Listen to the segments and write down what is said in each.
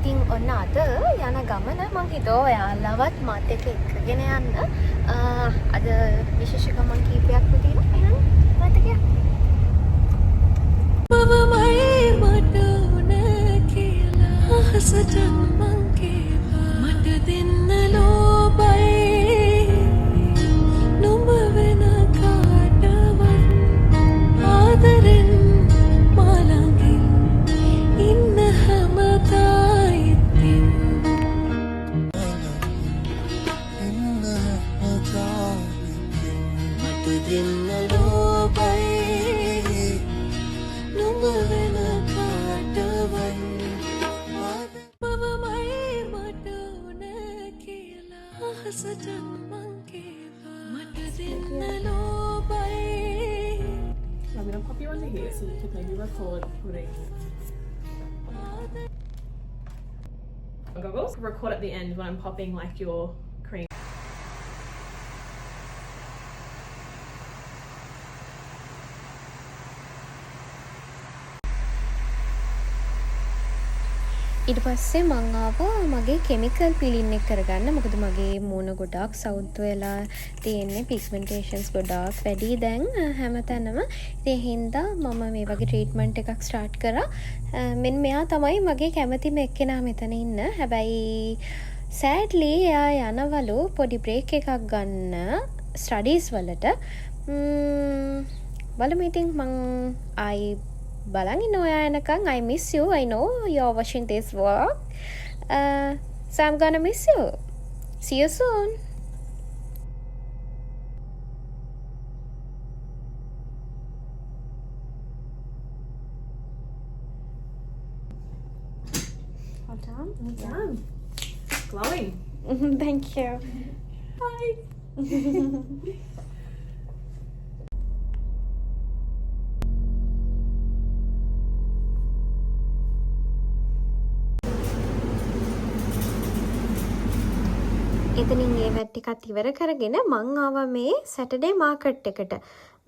ඉතින් ඔන්න අද යන ගමන මං හිතුවා ඔයාලවත් මාත් එක්ක එක්කගෙන යන්න. අද විශේෂ ගමන් කීපයක්ම තියෙනවා. එහෙනම් මාත් එක්ක යන්න. මවමයි මට උන කියලා අහසට මං කේවා මට දෙන්න ලෝබයි නුඹ වෙන කාටවත් ආදරෙන් මාළඟින් ඉන්න හැමදා ඉතින් මට දෙන්න ලෝබයි නුඹ වෙන කාටවත් මවමයි මට උන කියලා අහසට මං කේවා මට දෙන්න low by. I'm going to pop you under here so you can maybe record putting goggles. Record at the end when I'm popping like your cream. ඊට පස්සේ මං ආවා මගේ කෙමිකල් පිලින් එක කරගන්න. මොකද මගේ මූණ ගොඩාක් සවුත් වෙලා තියෙන්නේ, පිග්මන්ටේෂන්ස් ගොඩාක් වැඩි දැන් හැමතැනම. ඉතින් හින්දා මම මේ වගේ ට්‍රීට්මන්ට් එකක් ස්ටාර්ට් කරා. මෙන්න මෙයා තමයි මගේ කැමතිම එක්කෙනා මෙතන ඉන්න. හැබැයි සෑඩ්ලි එයා යනවලු පොඩි බ්‍රේක් එකක් ගන්න ස්ටඩීස් වලට. බලමු ඉතින් මං ආයි බලන් ඉන්න ඔයා එනකන්. I miss you. I know you're watching this vlog. So I'm gonna miss you. See you soon. Well done. Well done. Glowing. Thank you. Hi. එතනින් ඒ වැඩ ටිකත් ඉවර කරගෙන මං ආවා මේ සැටර්ඩේ මාකට් එකට.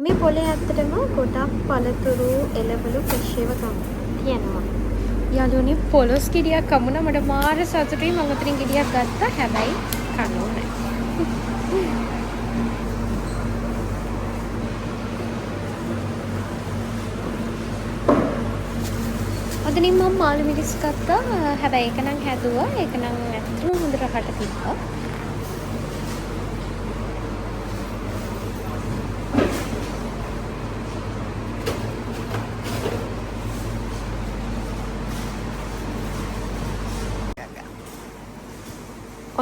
මේ පොලේ ඇත්තටම ගොඩක් පළතුරු එළවලු ෆ්‍රෙෂ් ඒවා ගන්න තියෙනවා. යාළුවනේ පොලොස් ගෙඩියක් අමුණා. මට මාර සතුටුයි. මං අතරින් ගෙඩියක් ගත්තා. හැබැයි කන්න ඕනේ. අතනින් මම මාළු මිරිස් ගත්තා. හැබැයි ඒක නම් හැදුවා. ඒක නම් ඇත්තටම හොඳ රහට තිබ්බා.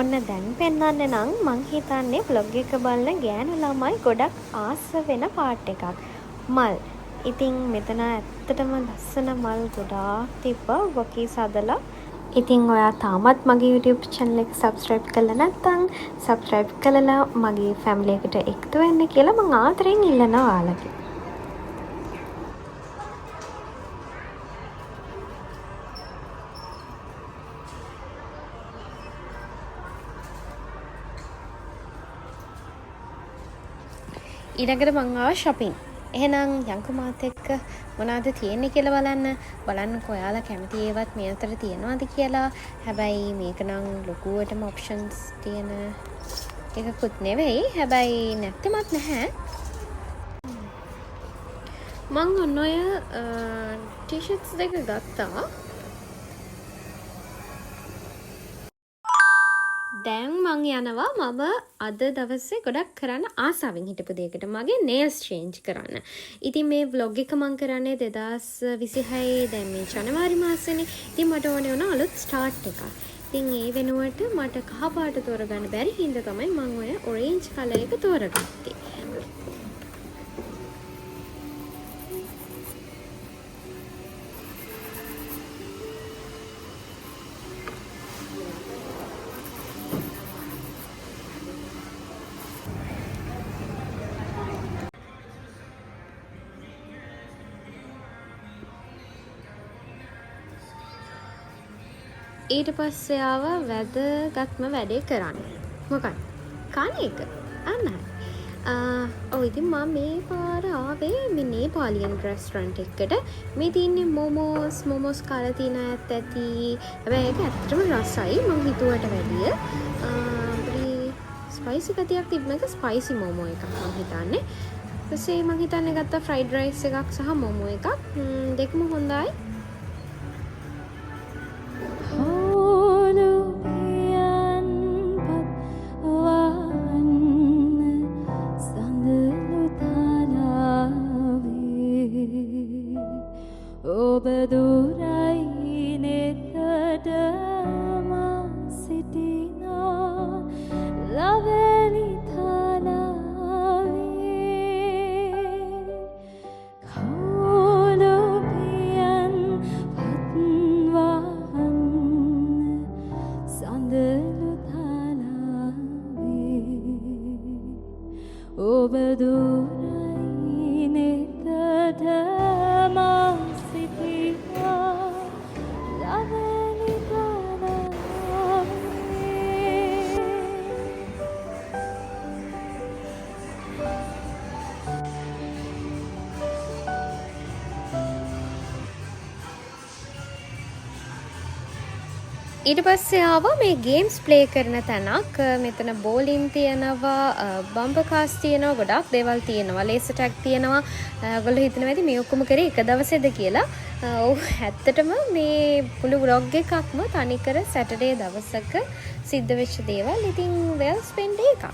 ඔන්න දැන් පෙන්වන්න නම් මං හිතන්නේ vlog එක බලන ගෑනු ළමයි ගොඩක් ආස වෙන පාට් එකක්. මල්. ඉතින් මෙතන ඇත්තටම ලස්සන මල් ගොඩාක් තිබ්බා. වොකීස් හදලා. ඉතින් ඔයා තාමත් මගේ YouTube channel එක subscribe කරලා නැත්නම් subscribe කරලා මගේ family එකට එකතු වෙන්න කියලා මං ආදරෙන් ඉල්ලනවා ඔයාලගේ. ඊළඟට මං ආවා shopping. එහෙනම් යංකු මාත් එක්ක මොනවද තියෙන්නේ කියලා බලන්නකෝ ඔයාලා කැමති ඒවත් මේ අතර තියෙනවද කියලා. හැබැයි මේක නම් ලොකුවටම ඔප්ෂන්ස් තියෙන එකකුත් නෙවෙයි. හැබැයි නැත්තෙමත් නැහැ. මං ඔන්න ඔය ටී-ෂර්ට්ස් දෙක ගත්තා. දැන් මං යනවා මම අද දවසේ ගොඩක් කරන්න ආසාවෙන් හිටපු දෙයකට, මගේ nails change කරන්න. ඉතින් මේ vlog එක මං කරන්නේ 2026 දැන් මේ ජනවාරි මාසෙනේ. ඉතින් මට ඕනේ වුණා අලුත් start එකක්. ඉතින් ඒ වෙනුවට මට කහ පාට තෝරගන්න බැරි හින්දා තමයි මං ඔය orange color එක තෝරගත්තේ. ඊට පස්සේ ආව වැදගත්ම වැඩේ කරන්න. මොකක්ද? කණ එක. අන්න. ඔව් ඉතින් මම මේ පාර ආවේ මේ නේපාලියන් රෙස්ටරන්ට් එකකට. මේ තියන්නේ මොමෝස් කාලා තියෙන අයත් ඇති. හැබැයි ඒක ඇත්තටම රසයි මම හිතුවට වැඩිය. ස්පයිසි ගතියක් තිබ්බ ස්පයිසි මොමෝ එකක් මම හිතන්නේ. ඊපස්සේ මම හිතන්නේ ගත්තා ෆ්‍රයිඩ් රයිස් එකක් සහ මොමෝ එකක්. දෙකම හොඳයි. ඔබ දුරයි නෙතට මා සිටිනා ලවැලි තලාවේ කවුළු පියන් පත්වහන් සඳලු තලාවේ ඔබ දුරයි නෙතට මා ඊට පස්සේ ආවා මේ ගේම්ස් ප්ලේ කරන තැනක්. මෙතන බෝලින් තියෙනවා, බම්පර් කාස් තියෙනවා, ගොඩක් දේවල් තියෙනවා, ලේසර් ටැග් තියෙනවා. ඔයගොල්ලෝ හිතනවා ඇති මේ ඔක්කොම කරේ එක දවසේද කියලා. ඔව් ඇත්තටම මේ මුළු ව්ලොග් එකක්ම තනිකර සැටර්ඩේ දවසක සිද්ධ වෙච්ච දේවල්. ඉතින් වෙල් ස්පෙන්ඩ් එකක්.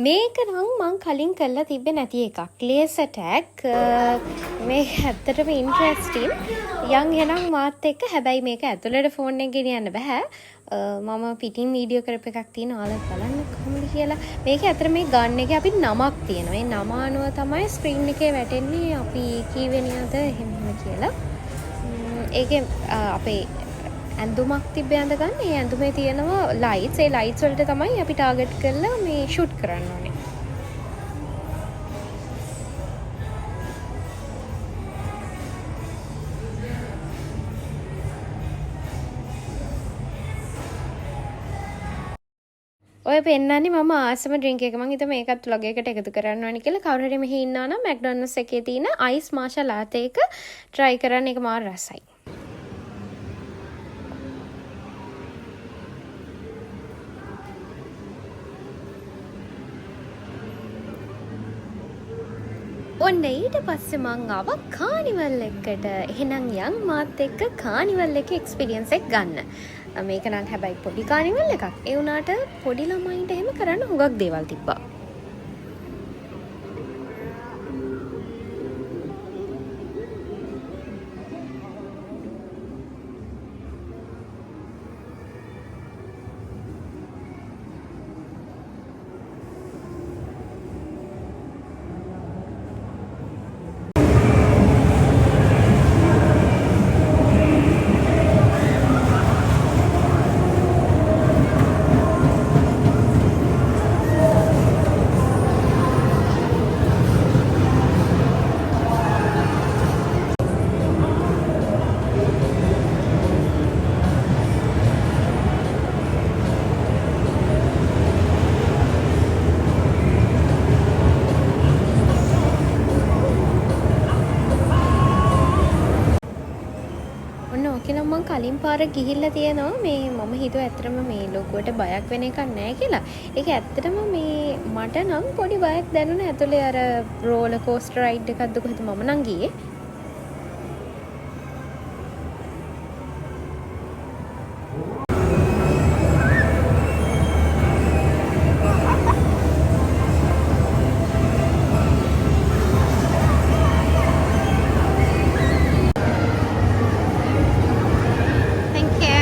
මේක නම් මං කලින් කරලා තිබ්බේ නැති එකක්. Laser tag. මේක ඇත්තටම ඉන්ටරෙස්ටිං. යන් එහෙනම් මාත් එක්ක. හැබැයි මේක ඇතුළට ෆෝන් එක ගෙනියන්න බෑ. මම පිටින් වීඩියෝ කරපු එකක් තියෙනවා. ඔයාලා බලන්න කොහොමද කියලා. මේක ඇත්තට මේ ගන් එකේ අපි නමක් තියෙනවා. ඒ නම අනුව තමයි ස්ක්‍රීන් එකේ වැටෙන්නේ අපි කීවෙනියද එහෙම කියලා. ඒකේ අපේ ඇඳුමක් තිබ්බේ අඳ ගන්න. ඒ ඇඳුමේ තියෙනවා ලයිට්ස්. ඒ ලයිට්ස් වලට තමයි අපි ටාගට් කරලා මේ ෂූට් කරන්න ඕනේ. ඔය පෙන්නන්නේ මම ආසම ඩ්‍රින්ක් එක. මං හිතුවා මේකත් vlog එකට එකතු කරන්න ඕනේ කියලා. කවුරු හරි මෙහි ඉන්නවා නම් මැක්ඩොනල්ඩ්ස් එකේ තියෙන අයිස් මාෂා ලාටේ එක try කරන්න. ඒක මාර රසයි. ඔන්න ඊට පස්සේ මං ආවා කානිවල් එකට. එහෙනම් යන් මාත් එක්ක කානිවල් එකේ එක්ස්පීරියන්ස් එක ගන්න. මේක නම් හැබැයි පොඩි කානිවල් එකක්. ඒ වුණාට පොඩි ළමයින්ට එහෙම කරන්න හුඟක් දේවල් තිබ්බා. ඕකේ නම් මම කලින් පාර ගිහිල්ලා තියෙනවා. මේ මම හිතුවා ඇත්තටම මේ ලොකුවට බයක් වෙන එකක් නැහැ කියලා. ඒක ඇත්තටම මේ මට නම් පොඩි බයක් දැනුණා. ඇතුලේ අර රෝලර් කෝස්ටර් රයිඩ් එකක්ද කොහෙද මම නම් ගියේ. Thank you.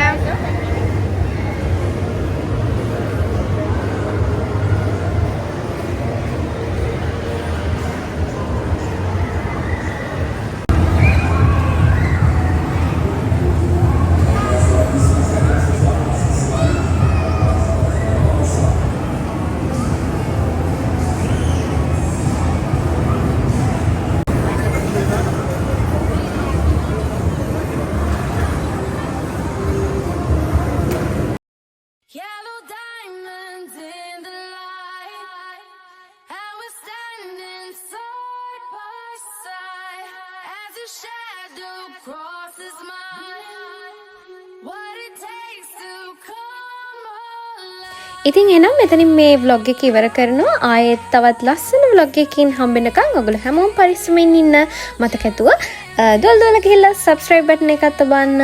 Yellow diamonds in the light, and we're standing side by side as your shadow crosses mine. What it takes to come alive. ඉතින් එහෙනම් මෙතනින් මේ vlog එක ඉවර කරනවා. ආයෙත් තවත් ලස්සන vlog එකකින් හම්බෙන්නකම් ඔයගොල්ලෝ හැමෝම පරිස්සමෙන් ඉන්න. මතක ඇතුව දොල් දොල ගිහිල්ලා subscribe button එකත් ඔබන්න.